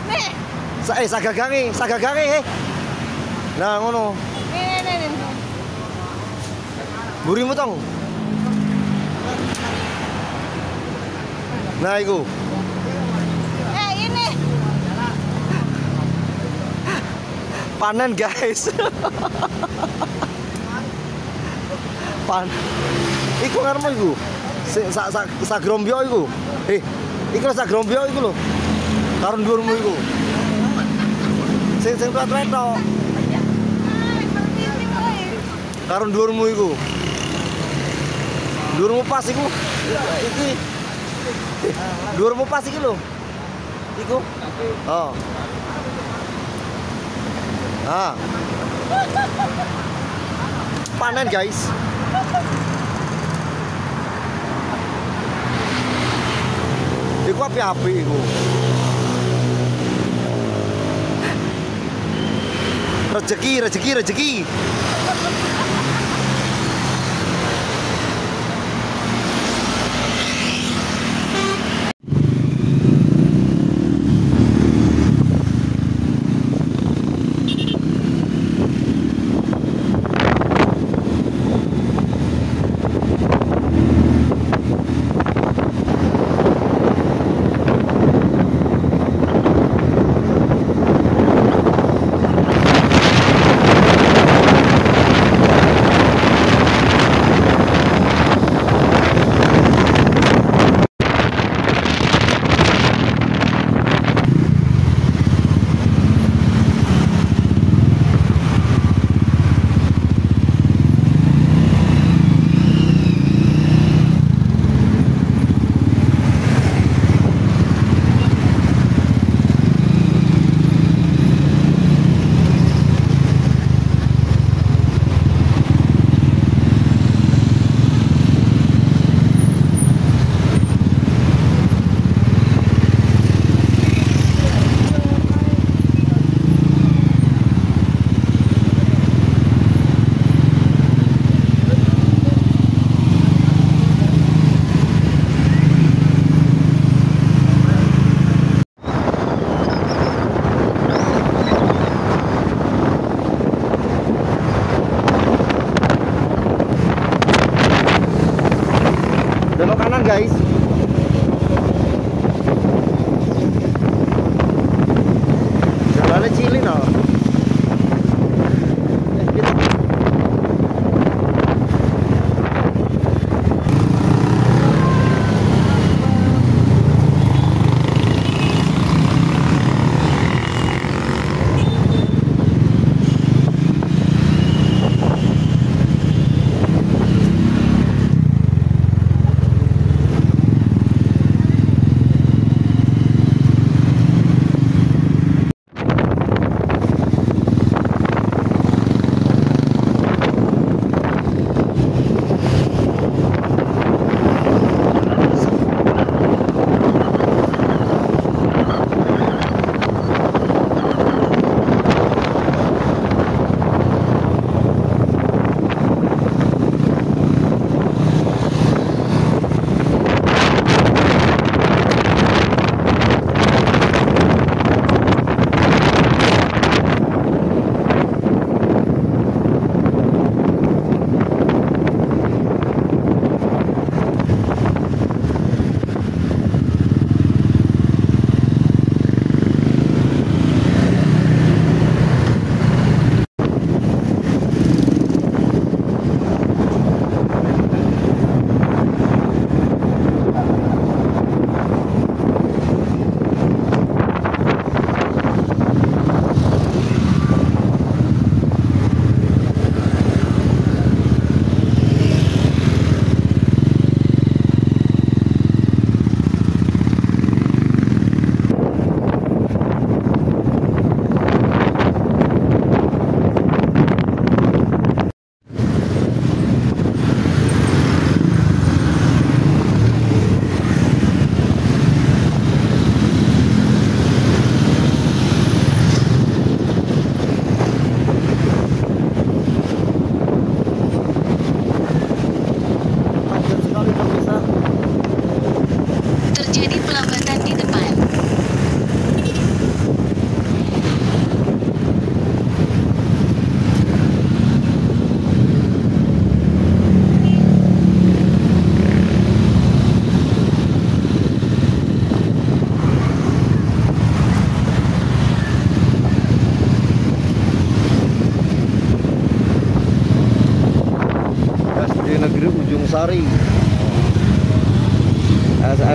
Nih. Sagagange. Nah, ngono. Nih. Burimu tong. Nah, iku. Ini. Panen, guys. Iku ngarepmu iku. Sing sak grombyo iku. Iku sak grombyo iku lho. Karo dhuwurmu iku. Sing tuwet-tuwet tok. Karo dhuwurmu iku. Dhuwurmu pas iku. Iki. Dhuwurmu pas iki lho. Iku. Oh. Ah. Panen, guys. Iku api-api iku. Rezeki.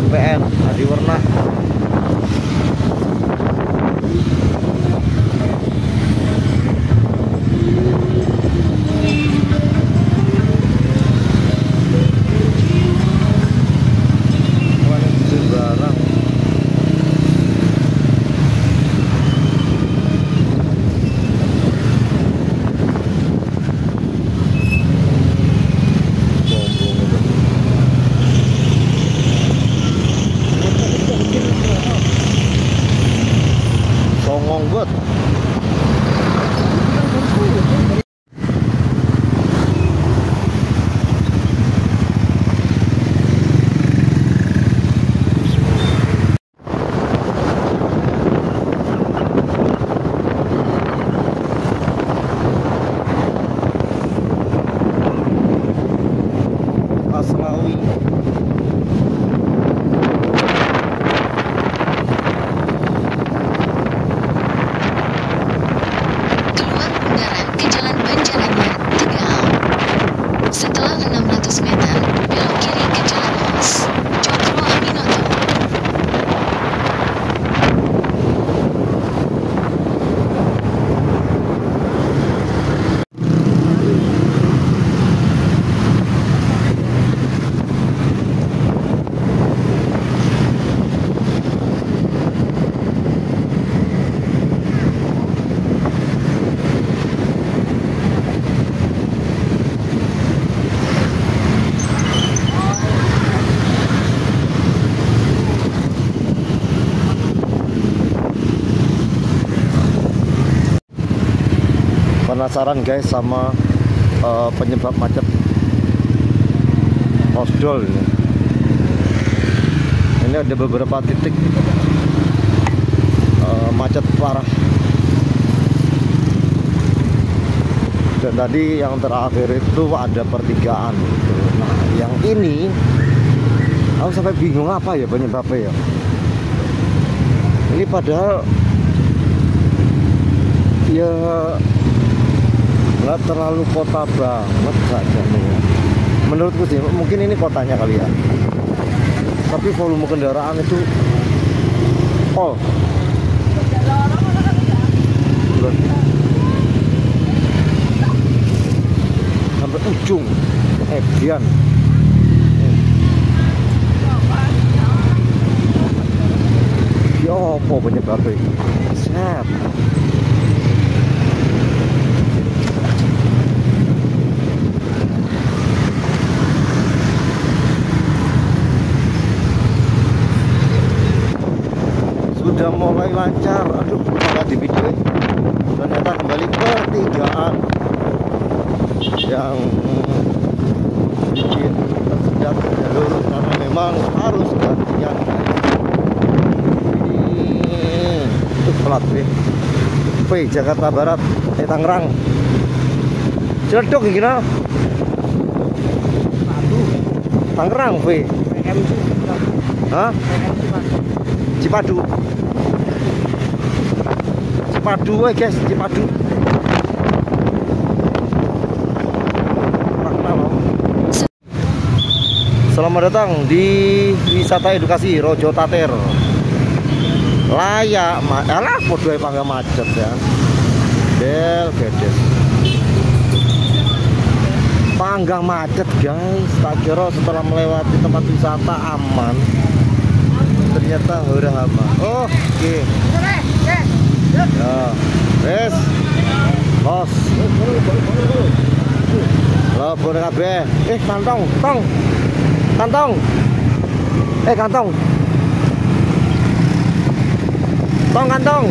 MPN Hadi Werna. Aslawi. Keluar bundaran ke Jalan Banjaranyar, Tegal. Setelah 600 meter, belok kiri ke Jalan Hos, Cokro Aminoto. Penasaran guys sama penyebab macet Osdol ini. Ini ada beberapa titik macet parah. Dan tadi yang terakhir itu ada pertigaan gitu. Nah yang ini aku sampai bingung apa ya penyebabnya ya. Ini padahal ya nggak terlalu kota banget saja nih ya. Menurutku sih mungkin ini kotanya kali ya, tapi volume kendaraan itu sampai ujung Edian. Ya apa penyebabnya? Set. Sudah mulai lancar. Aduh, malah di video ternyata kembali pertigaan yang bikin tersendat jalur karena memang harus gantian. Itu pelat V Jakarta Barat, Tangerang. Celeduk gimana? Tangerang V. Hah? Cipadu. Cipadu guys, Cipadu. Selamat datang di wisata edukasi Rojo Tater. Layak, alah podo pangga macet ya. Del gedes. Panggang macet guys. Tak kira setelah melewati tempat wisata aman, ternyata udah hama. Oke. Ya, wes. Los. Lo boleh kabeh. Kantong, tong. Kantong. Kantong. Tong kantong.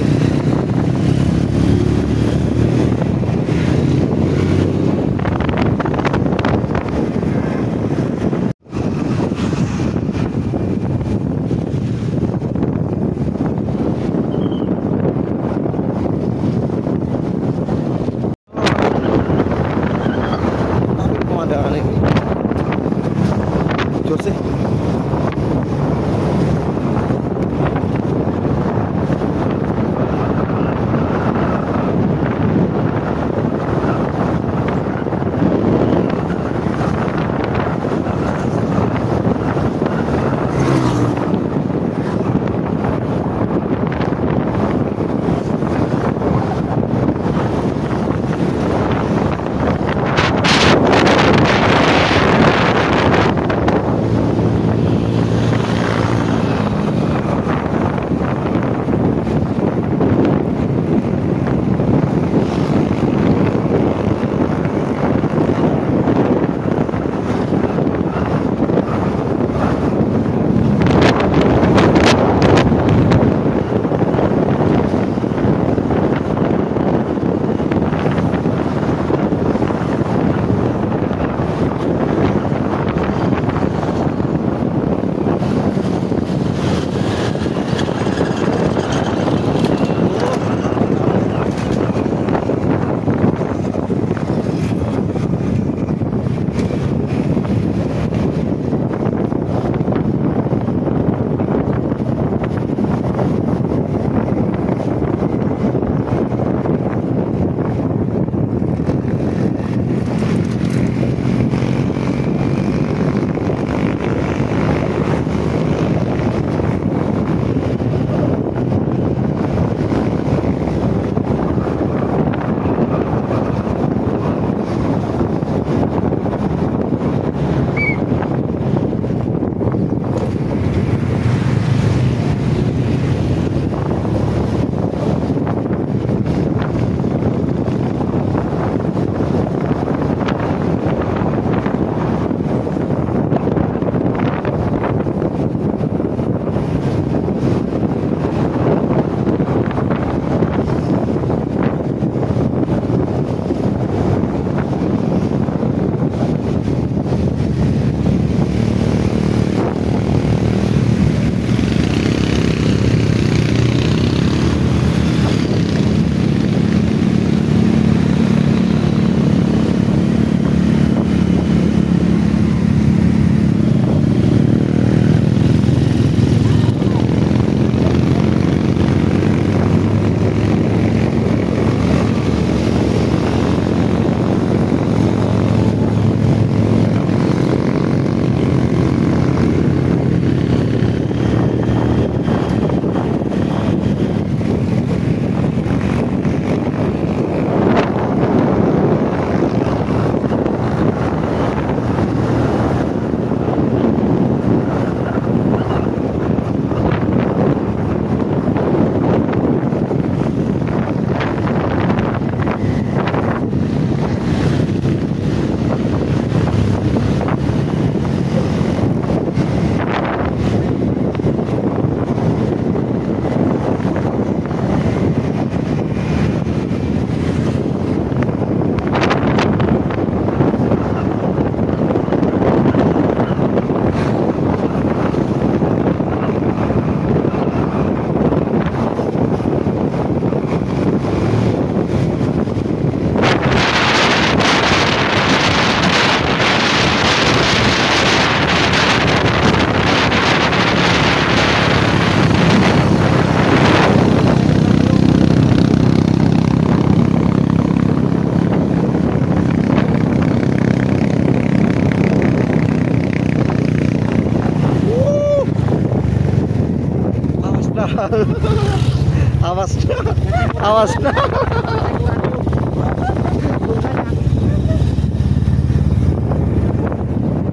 Awas.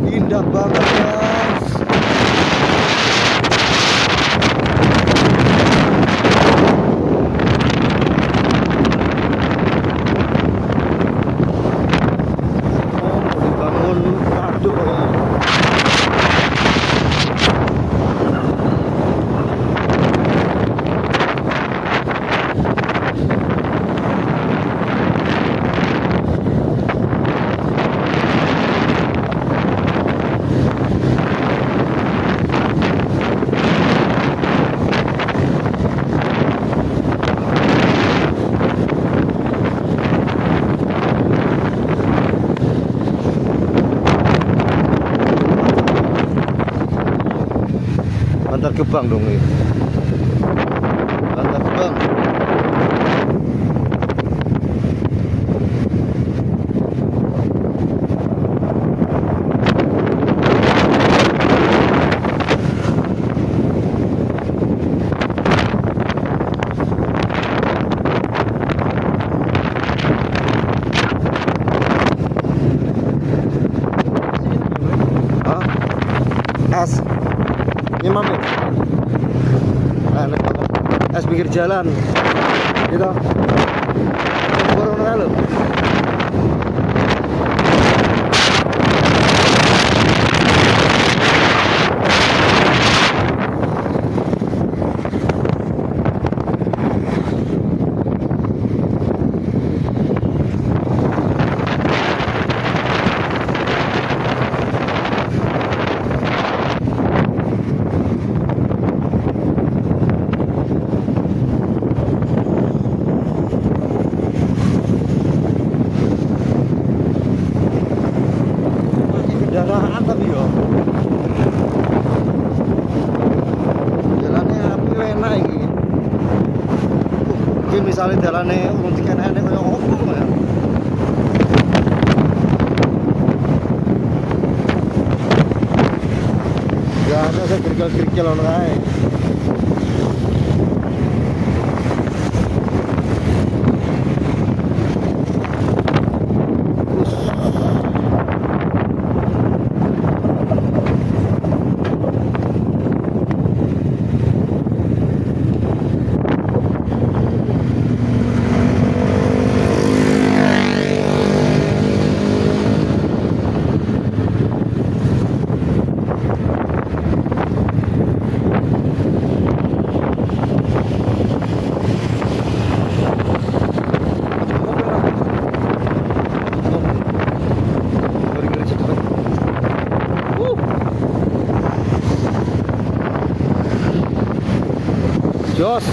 Indah banget, guys. Dibangun waduk ya. Bantar Gebang dong ini. Bantar Gebang. Hah? Es. Ini mami. Es pinggir jalan. Gitu. Corona lo. Kendaraan tapi yo jalannya api enak ini. Mungkin misalnya jalannya urung dikenek kaya opo ya. Ya ada saya kerikil-kerikil ono kae. Jos.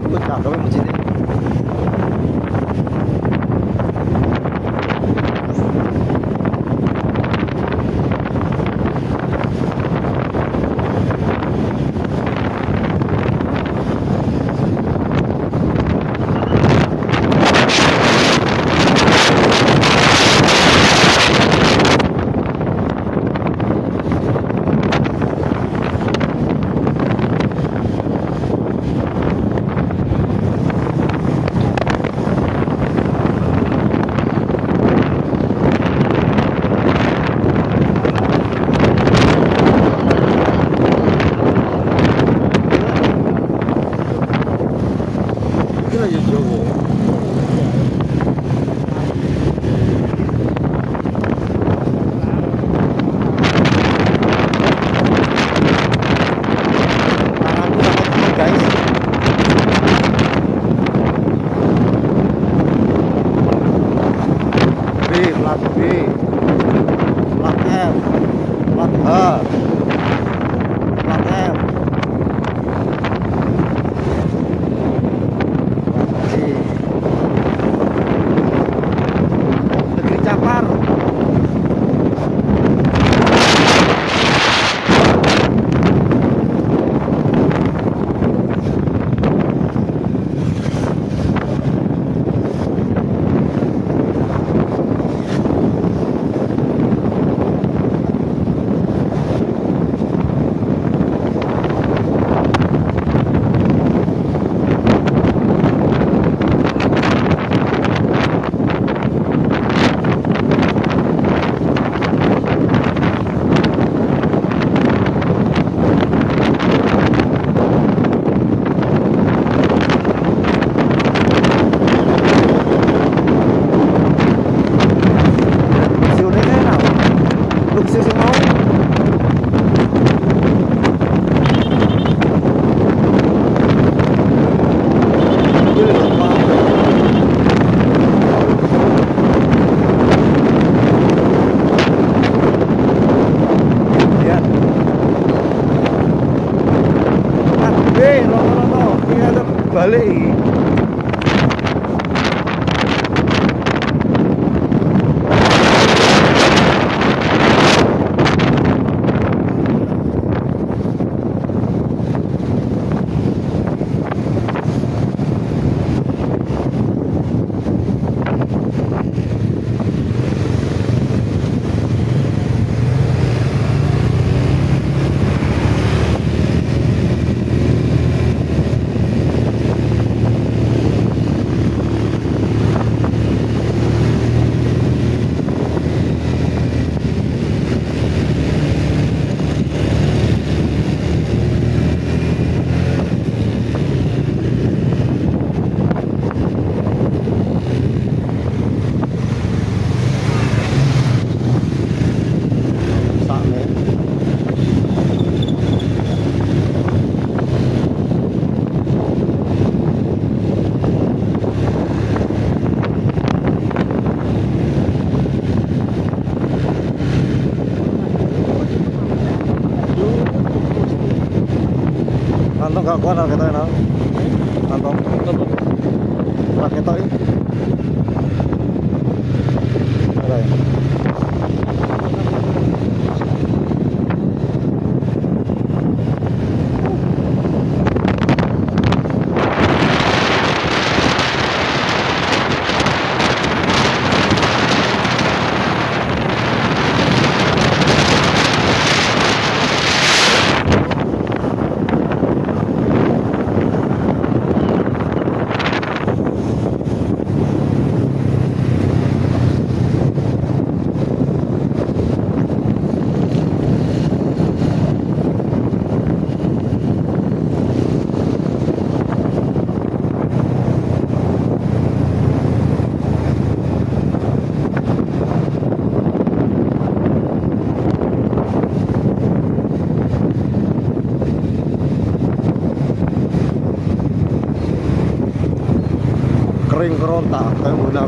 Waspada dengan masjid ini. balik iki. Kantong gak kuat kita ya, kantong kita ini. Ada ya? Kering kerontak kayak benar.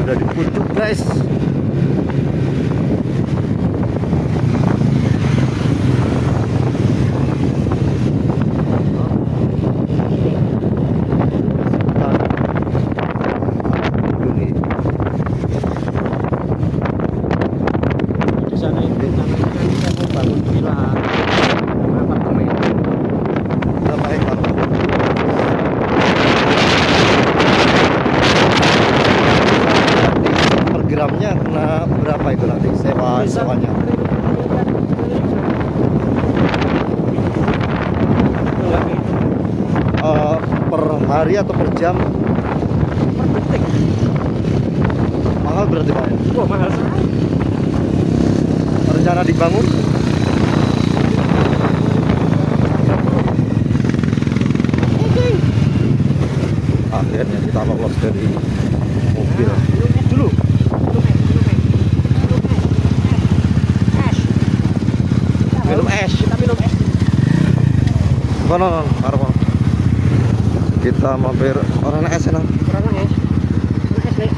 Sudah di pucuk guys. Di sana itu namanya saya mau bangun villa apartemen. Berapa hektar? Per gramnya kena berapa itu nanti sewanya? Per hari atau per jam? Per detik. Mahal berarti Pak ya? Wah, mahal sekali. Rencana dibangun? Akhirnya kita lolos dari mobil. Dulu. Minum es. Kita minum es. Kono, arep. Kita mampir orang es nang. Kurang es. Es nih.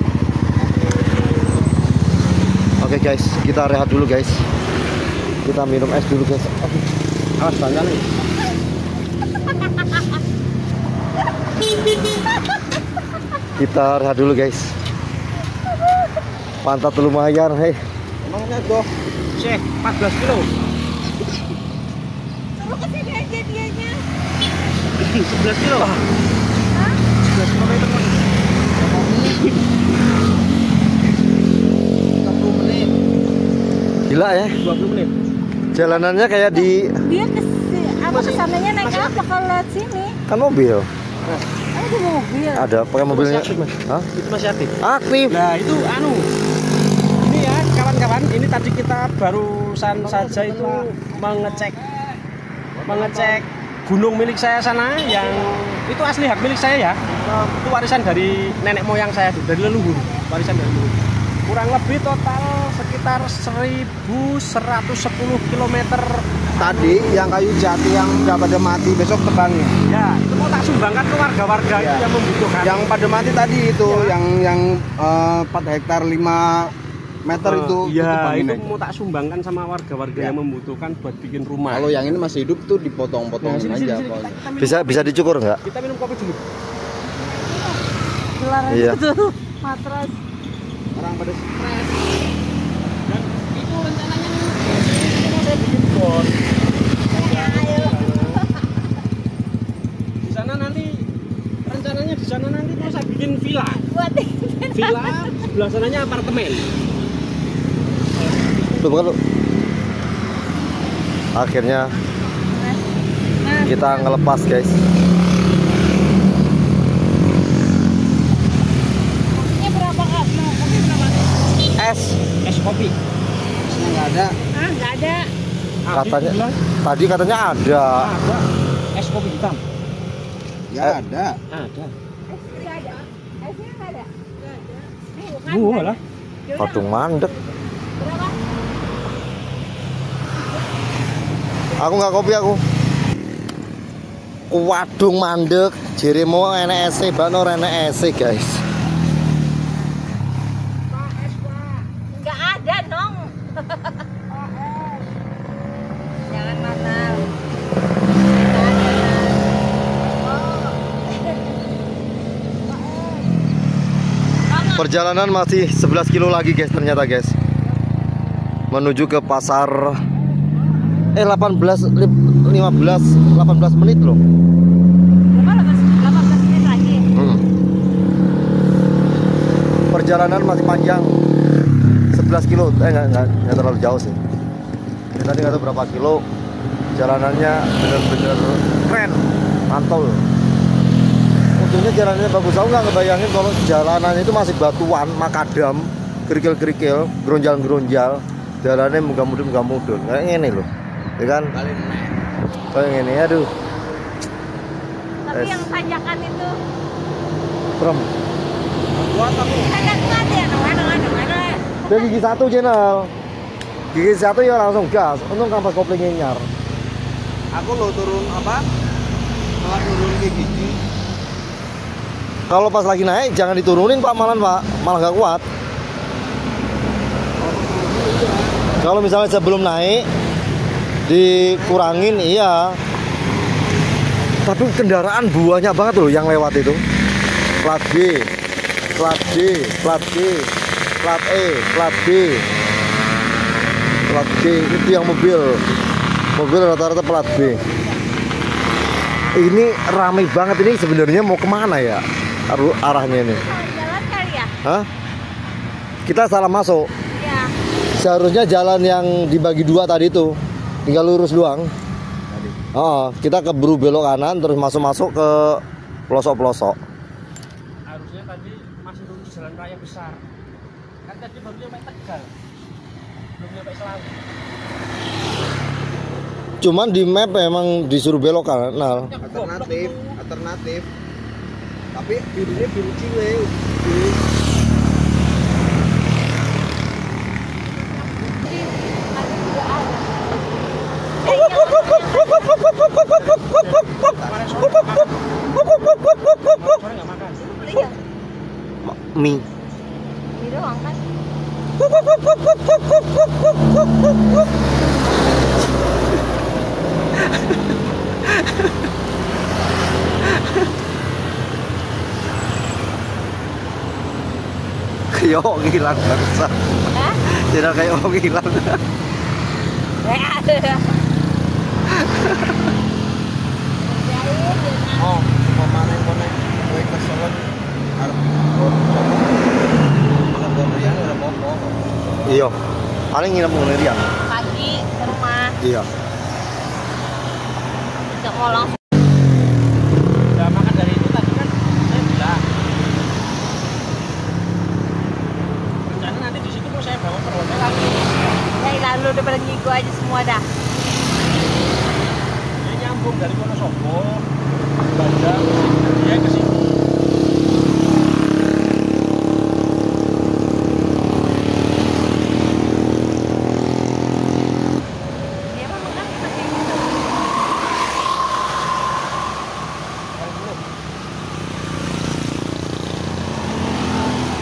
Oke guys, kita rehat dulu guys. Kita minum es dulu guys. Awas banyak nih. Kita rehat dulu guys. Pantat lumayan, hei. Emangnya tuh, Syekh 14 kilo. Suruh kesini aja dianya. 11 kilo. Hah? 11 kilometer. 60 menit. Gila ya. 20 menit. Jalanannya kayak di Dia kesananya naik apa kalau lihat sini? kan mobil. Ada di mobil. Ada pakai mobilnya. Masih aktif, Mas. Hah? Itu masih aktif. Aktif. Nah itu ini ya kawan-kawan, ini tadi kita barusan saja itu mengecek gunung milik saya sana, yang itu asli hak milik saya ya. Itu warisan dari nenek moyang saya, dari leluhur, warisan dari leluhur. Kurang lebih total sekitar 1110 km. Tadi yang kayu jati yang udah pada mati besok tebangnya. Ya, itu mau tak sumbangkan ke warga-warga itu yang membutuhkan. Yang pada mati tadi itu yang 4 hektar 5 meter itu Iya, tebangin itu aja. mau tak sumbangkan sama warga-warga yang membutuhkan buat bikin rumah. Kalau yang ini masih hidup tuh dipotong-potongin Sini, aja. sini, Kalau- kita minum, Bisa dicukur nggak? kita minum kopi dulu. Gelar Iya. itu matras. Orang pada stres. Dan itu rencananya mau saya bikin bos. Di sana nanti rencananya di sana nanti mau saya bikin villa. Buat Villa sebelah sananya apartemen. Tuh bukan lu. Akhirnya kita ngelepas guys. Kopinya berapa kak? Mau kopi berapa? Es kopi. Esnya nggak ada. Ah nggak ada. Katanya tadi katanya ada. Ada. Es kopi hitam. Ya ada. Ada. Nggak ada. Esnya nggak ada. Nggak ada. Nih, bukan, Buah nggak lah. ada. Yaudah, Patung mandek. berapa? Aku nggak kopi aku. Wadung mandek. Jeremo enek ese, bakno enek ese guys. Pak, es pak. Nggak ada dong. Jangan mahal. Nggak ada. Oh. Perjalanan masih 11 kilo lagi guys ternyata guys. Menuju ke pasar 18 menit loh. Berapa? 18 menit lagi. Perjalanan masih panjang 11 kilo. Nggak terlalu jauh sih. Ini tadi nggak tahu berapa kilo. Jalanannya bener-bener keren, mantul. Untungnya jalanannya bagus. Aku nggak ngebayangin kalau jalanannya itu masih batuan, makadam, kerikil-kerikil, geronjal-geronjal. Jalannya mudah-mudah kayak ini loh, ya kan? Kayak ini, aduh. Tapi yang tanjakan itu Serem. tanjakan kuat ya, ada. Udah gigi 1 channel. Gigi 1 ya langsung gas. Untung kampas koplingnya nyar. Aku lo turun apa? Malah turun ke gigi. Kalau pas lagi naik jangan diturunin Pak, malah nggak kuat. Kalau misalnya sebelum naik dikurangin iya. Tapi kendaraan banyak banget loh yang lewat itu. Plat B, plat D, plat B, plat E, plat B, plat B itu yang mobil rata-rata plat B. Ini ramai banget, ini sebenarnya mau kemana ya arahnya ini? Jalan kali ya? Hah? Kita salah masuk. Iya. Seharusnya jalan yang dibagi dua tadi itu tinggal lurus doang. Oh, kita keburu belok kanan terus masuk ke pelosok-pelosok. Harusnya tadi masih lurus jalan raya besar. Kan tadi baru nyampe Tegal. Belum nyampe Selawi. Cuman di map emang disuruh belok kanan. Nah, Alternatif. Tapi birunya biru cile. Biru. Sore nggak makan. Iya. mie. Ini doang kan? kayak wong hilang bangsa. Hah? Channel kayak wong hilang. Oh, pemanen konek kowe keselen arep Rian ora apa-apa. Iya. Paling nginep ngene Rian. Pagi ke rumah. Iya. Nggak mau langsung. Udah makan dari itu tadi kan saya bilang. Rencana nanti di situ mau saya bawa ke hotel lagi. Ya lalu udah pada ngigo aja semua dah. Dia nyambung dari Wonosobo, Bandung, dia ke sini. Dia mah makan pakai gitu.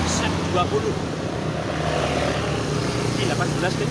Set 20. Ini 18 kan?